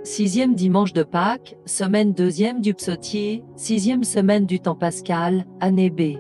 Sixième dimanche de Pâques, semaine deuxième du Psautier, sixième semaine du temps pascal, année B.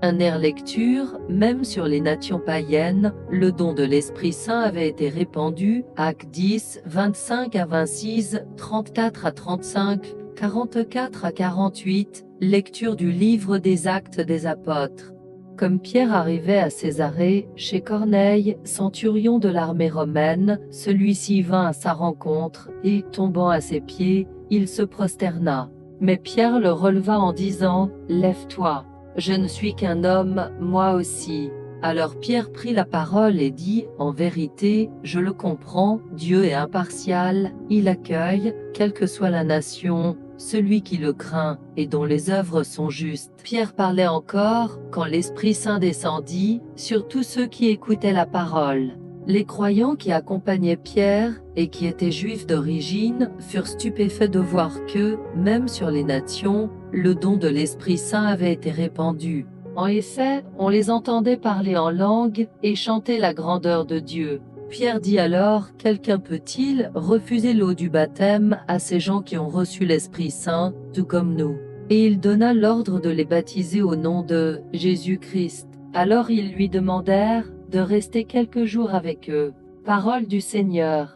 Un air lecture, même sur les nations païennes, le don de l'Esprit Saint avait été répandu, Actes 10, 25 à 26, 34 à 35, 44 à 48, lecture du livre des Actes des Apôtres. Comme Pierre arrivait à Césarée, chez Corneille, centurion de l'armée romaine, celui-ci vint à sa rencontre, et, tombant à ses pieds, il se prosterna. Mais Pierre le releva en disant, « Lève-toi. Je ne suis qu'un homme, moi aussi. » Alors Pierre prit la parole et dit, « En vérité, je le comprends, Dieu est impartial, il accueille, quelle que soit la nation, celui qui le craint et dont les œuvres sont justes. » Pierre parlait encore, quand l'Esprit Saint descendit, sur tous ceux qui écoutaient la parole. Les croyants qui accompagnaient Pierre, et qui étaient juifs d'origine, furent stupéfaits de voir que, même sur les nations, le don de l'Esprit Saint avait été répandu. En effet, on les entendait parler en langue et chanter la grandeur de Dieu. Pierre dit alors, « Quelqu'un peut-il refuser l'eau du baptême à ces gens qui ont reçu l'Esprit Saint, tout comme nous ?» Et il donna l'ordre de les baptiser au nom de Jésus-Christ. Alors ils lui demandèrent de rester quelques jours avec eux. Parole du Seigneur.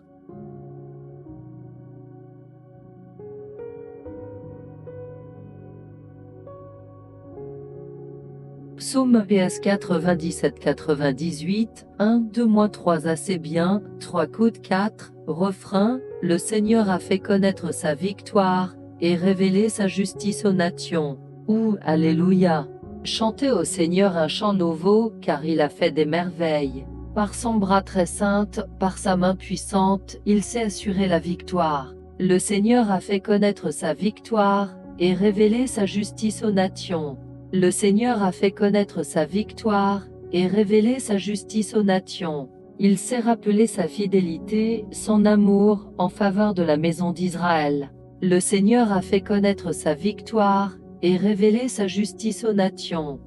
Psaume PS 97-98, 1, 2-3 assez bien, 3 coups 4, refrain, le Seigneur a fait connaître sa victoire, et révélé sa justice aux nations. Ou, Alléluia. Chantez au Seigneur un chant nouveau, car il a fait des merveilles. Par son bras très sainte, par sa main puissante, il s'est assuré la victoire. Le Seigneur a fait connaître sa victoire, et révélé sa justice aux nations. Le Seigneur a fait connaître sa victoire, et révélé sa justice aux nations. Il s'est rappelé sa fidélité, son amour, en faveur de la maison d'Israël. Le Seigneur a fait connaître sa victoire, et révélé sa justice aux nations.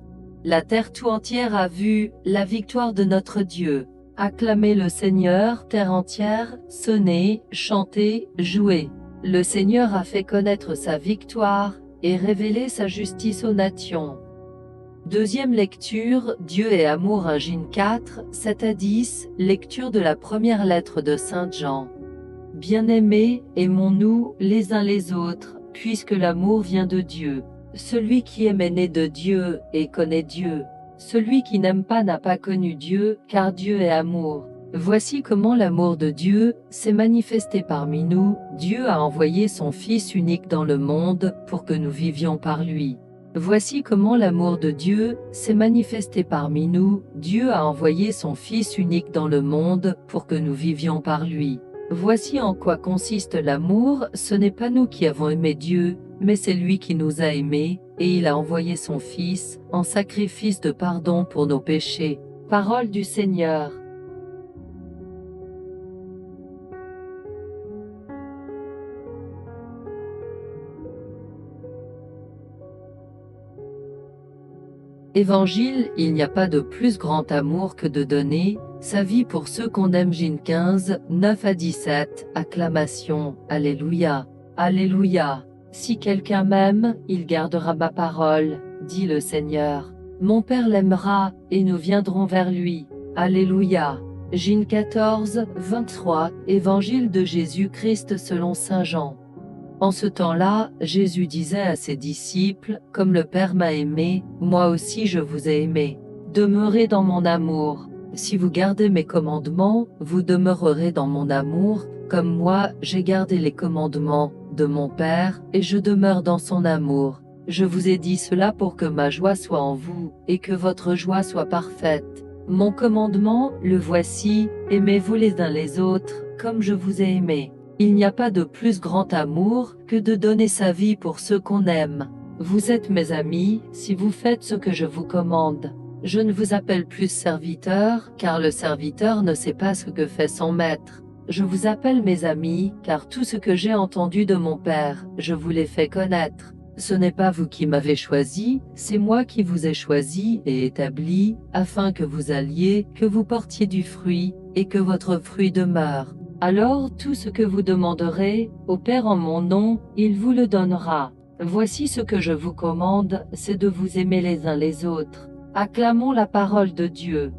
La terre tout entière a vu la victoire de notre Dieu. Acclamez le Seigneur, terre entière, sonnez, chantez, jouez. Le Seigneur a fait connaître sa victoire, et révélé sa justice aux nations. Deuxième lecture, Dieu est amour 1 Jean 4, 7 à 10, lecture de la première lettre de Saint Jean. Bien-aimés, aimons-nous les uns les autres, puisque l'amour vient de Dieu. Celui qui aime est né de Dieu et connaît Dieu. Celui qui n'aime pas n'a pas connu Dieu, car Dieu est amour. Voici comment l'amour de Dieu s'est manifesté parmi nous. Dieu a envoyé son Fils unique dans le monde pour que nous vivions par lui. Voici comment l'amour de Dieu s'est manifesté parmi nous. Dieu a envoyé son Fils unique dans le monde pour que nous vivions par lui. Voici en quoi consiste l'amour, ce n'est pas nous qui avons aimé Dieu, mais c'est lui qui nous a aimés, et il a envoyé son Fils en sacrifice de pardon pour nos péchés. Parole du Seigneur. Évangile, il n'y a pas de plus grand amour que de donner sa vie pour ceux qu'on aime. Jean 15, 9 à 17, acclamation, Alléluia, Alléluia. Si quelqu'un m'aime, il gardera ma parole, dit le Seigneur. Mon Père l'aimera, et nous viendrons vers lui. Alléluia. Jean 14, 23, Évangile de Jésus-Christ selon Saint Jean. En ce temps-là, Jésus disait à ses disciples, « Comme le Père m'a aimé, moi aussi je vous ai aimé. Demeurez dans mon amour. Si vous gardez mes commandements, vous demeurerez dans mon amour, comme moi j'ai gardé les commandements de mon Père, et je demeure dans son amour. Je vous ai dit cela pour que ma joie soit en vous, et que votre joie soit parfaite. Mon commandement, le voici, aimez-vous les uns les autres, comme je vous ai aimé. Il n'y a pas de plus grand amour que de donner sa vie pour ceux qu'on aime. Vous êtes mes amis, si vous faites ce que je vous commande. Je ne vous appelle plus serviteur, car le serviteur ne sait pas ce que fait son maître. Je vous appelle mes amis, car tout ce que j'ai entendu de mon Père, je vous l'ai fait connaître. Ce n'est pas vous qui m'avez choisi, c'est moi qui vous ai choisi et établi, afin que vous alliez, que vous portiez du fruit, et que votre fruit demeure. Alors tout ce que vous demanderez au Père en mon nom, il vous le donnera. Voici ce que je vous commande, c'est de vous aimer les uns les autres. Acclamons la parole de Dieu.